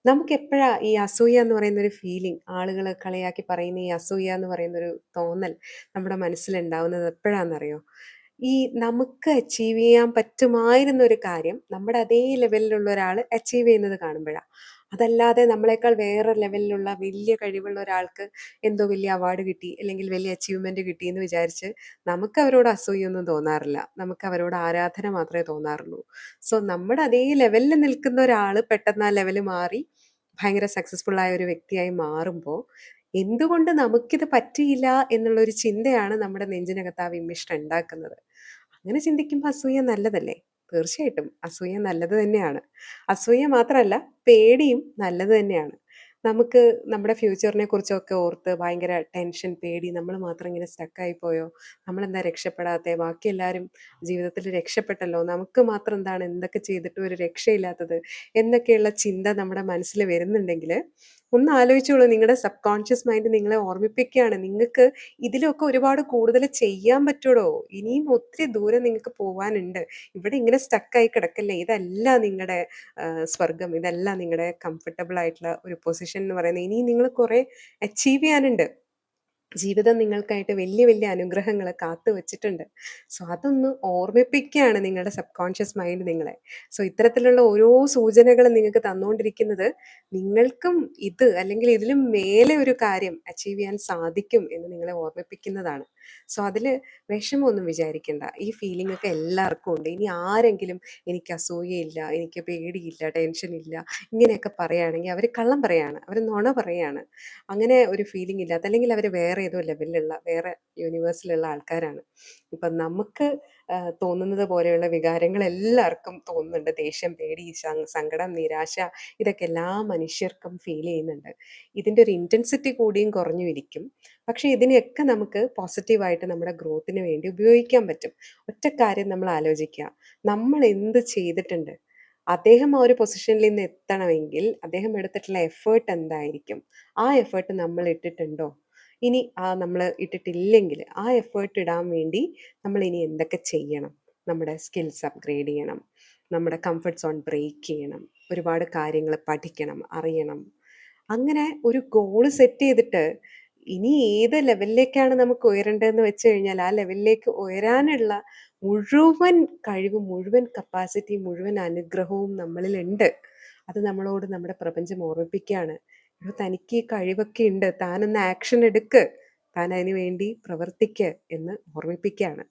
നമുക്കെപ്പഴാ ഈ അസൂയ എന്ന് പറയുന്നൊരു ഫീലിംഗ് ആളുകള് കളിയാക്കി പറയുന്ന ഈ അസൂയ എന്ന് പറയുന്നൊരു തോന്നൽ നമ്മുടെ മനസ്സിലുണ്ടാവുന്നത് എപ്പോഴാണെന്നറിയോ? ഈ നമുക്ക് അച്ചീവ് ചെയ്യാൻ പറ്റുമായിരുന്ന ഒരു കാര്യം നമ്മുടെ അതേ ലെവലിലുള്ള ഒരാൾ അച്ചീവ് ചെയ്യുന്നത് കാണുമ്പോഴാ. അതല്ലാതെ നമ്മളെക്കാൾ വേറെ ലെവലിലുള്ള വലിയ കഴിവുള്ള ഒരാൾക്ക് എന്തോ വലിയ അവാർഡ് കിട്ടി അല്ലെങ്കിൽ വലിയ അച്ചീവ്മെന്റ് കിട്ടി എന്ന് വിചാരിച്ച് നമുക്ക് അവരോട് അസൂയൊന്നും തോന്നാറില്ല. നമുക്ക് അവരോട് ആരാധന മാത്രമേ തോന്നാറുള്ളൂ. സോ നമ്മുടെ അതേ ലെവലിൽ നിൽക്കുന്ന ഒരാൾ പെട്ടെന്ന് ആ ലെവല് മാറി ഭയങ്കര സക്സസ്ഫുൾ ആയ ഒരു വ്യക്തിയായി മാറുമ്പോൾ എന്തുകൊണ്ട് നമുക്കിത് പറ്റിയില്ല എന്നുള്ളൊരു ചിന്തയാണ് നമ്മുടെ നെഞ്ചിനകത്ത് ആ വിമ്മിഷ്ടം ഉണ്ടാക്കുന്നത്. അങ്ങനെ ചിന്തിക്കുമ്പോൾ അസൂയ നല്ലതല്ലേ? തീർച്ചയായിട്ടും അസൂയ നല്ലത് തന്നെയാണ്. അസൂയ മാത്രമല്ല, പേടിയും നല്ലത് തന്നെയാണ്. നമുക്ക് നമ്മുടെ ഫ്യൂച്ചറിനെ കുറിച്ചൊക്കെ ഓർത്ത് ഭയങ്കര ടെൻഷൻ, പേടി, നമ്മൾ മാത്രം ഇങ്ങനെ സ്റ്റക്കായി പോയോ, നമ്മളെന്താ രക്ഷപ്പെടാത്തെ, ബാക്കി എല്ലാവരും ജീവിതത്തിൽ രക്ഷപ്പെട്ടല്ലോ, നമുക്ക് മാത്രം എന്താണ് എന്തൊക്കെ ചെയ്തിട്ടും ഒരു രക്ഷയില്ലാത്തത് എന്നൊക്കെയുള്ള ചിന്ത നമ്മുടെ മനസ്സിൽ വരുന്നുണ്ടെങ്കിൽ ഒന്ന് ആലോചിച്ചോളൂ. നിങ്ങളുടെ സബ് കോൺഷ്യസ് മൈൻഡ് നിങ്ങളെ ഓർമ്മിപ്പിക്കുകയാണ്, നിങ്ങൾക്ക് ഇതിലൊക്കെ ഒരുപാട് കൂടുതൽ ചെയ്യാൻ പറ്റൂടോ. ഇനിയും ഒത്തിരി ദൂരം നിങ്ങൾക്ക് പോവാനുണ്ട്. ഇവിടെ ഇങ്ങനെ സ്റ്റക്കായി കിടക്കല്ലേ. ഇതല്ല നിങ്ങളുടെ സ്വർഗം, ഇതല്ല നിങ്ങളുടെ കംഫർട്ടബിൾ ആയിട്ടുള്ള ഒരു പൊസിഷൻ എന്ന് പറയുന്നത്. ഇനിയും നിങ്ങൾ കുറേ അച്ചീവ് ചെയ്യാനുണ്ട്. ജീവിതം നിങ്ങൾക്കായിട്ട് വലിയ വലിയ അനുഗ്രഹങ്ങൾ കാത്തു വെച്ചിട്ടുണ്ട്. സോ അതൊന്ന് ഓർമ്മിപ്പിക്കുകയാണ് നിങ്ങളുടെ സബ് കോൺഷ്യസ് മൈൻഡ് നിങ്ങളെ. സോ ഇത്തരത്തിലുള്ള ഓരോ സൂചനകൾ നിങ്ങൾക്ക് തന്നുകൊണ്ടിരിക്കുന്നത് നിങ്ങൾക്കും ഇത് അല്ലെങ്കിൽ ഇതിലും മേലെ ഒരു കാര്യം അച്ചീവ് ചെയ്യാൻ സാധിക്കും എന്ന് നിങ്ങളെ ഓർമ്മിപ്പിക്കുന്നതാണ്. സോ അതിൽ വിഷമമൊന്നും വിചാരിക്കേണ്ട. ഈ ഫീലിംഗ് ഒക്കെ എല്ലാവർക്കും ഉണ്ട്. ഇനി ആരെങ്കിലും എനിക്ക് അസൂയയില്ല, എനിക്ക് പേടിയില്ല, ടെൻഷൻ ഇല്ല ഇങ്ങനെയൊക്കെ പറയുകയാണെങ്കിൽ അവർ കള്ളം പറയാണ്, അവർ നുണ പറയാണ്. അങ്ങനെ ഒരു ഫീലിംഗ് ഇല്ലാത്ത, അല്ലെങ്കിൽ അവർ വേറെ ഏതോ ലെവലിലുള്ള വേറെ യൂണിവേഴ്സിലുള്ള ആൾക്കാരാണ്. ഇപ്പം നമുക്ക് തോന്നുന്നത് പോലെയുള്ള വികാരങ്ങൾ എല്ലാവർക്കും തോന്നുന്നുണ്ട്. ദേഷ്യം, പേടി, സങ്കടം, നിരാശ, ഇതൊക്കെ എല്ലാ മനുഷ്യർക്കും ഫീൽ ചെയ്യുന്നുണ്ട്. ഇതിൻ്റെ ഒരു ഇൻറ്റൻസിറ്റി കൂടിയും കുറഞ്ഞും ഇരിക്കും. പക്ഷേ ഇതിനെയൊക്കെ നമുക്ക് പോസിറ്റീവായിട്ട് നമ്മുടെ ഗ്രോത്തിന് വേണ്ടി ഉപയോഗിക്കാൻ പറ്റും. ഒറ്റ കാര്യം നമ്മൾ ആലോചിക്കുക, നമ്മൾ എന്ത് ചെയ്തിട്ടുണ്ട്? അദ്ദേഹം ആ ഒരു പൊസിഷനിൽ നിന്ന് എത്തണമെങ്കിൽ അദ്ദേഹം എടുത്തിട്ടുള്ള എഫേർട്ട് എന്തായിരിക്കും? ആ എഫേർട്ട് നമ്മൾ ഇട്ടിട്ടുണ്ടോ? ഇനി നമ്മൾ ഇട്ടിട്ടില്ലെങ്കിൽ ആ എഫേർട്ട് ഇടാൻ വേണ്ടി നമ്മൾ ഇനി എന്തൊക്കെ ചെയ്യണം? നമ്മുടെ സ്കിൽസ് അപ്ഗ്രേഡ് ചെയ്യണം, നമ്മുടെ കംഫർട്ട് സോൺ ബ്രേക്ക് ചെയ്യണം, ഒരുപാട് കാര്യങ്ങൾ പഠിക്കണം, അറിയണം. അങ്ങനെ ഒരു ഗോൾ സെറ്റ് ചെയ്തിട്ട് ഇനി ഏത് ലെവലിലേക്കാണ് നമുക്ക് ഉയരേണ്ടതെന്ന് വെച്ച് കഴിഞ്ഞാൽ ആ ലെവലിലേക്ക് ഉയരാനുള്ള മുഴുവൻ കഴിവും, മുഴുവൻ കപ്പാസിറ്റി, മുഴുവൻ അനുഗ്രഹവും നമ്മളിലുണ്ട്. അത് നമ്മളോട് നമ്മുടെ പ്രപഞ്ചം ഓർമ്മിപ്പിക്കുകയാണ്. എടോ, തനിക്ക് ഈ കഴിവൊക്കെ ഉണ്ട്, താനൊന്ന് ആക്ഷൻ എടുക്ക്, താൻ അതിന് വേണ്ടി പ്രവർത്തിക്ക് എന്ന് ഓർമ്മിപ്പിക്കുകയാണ്.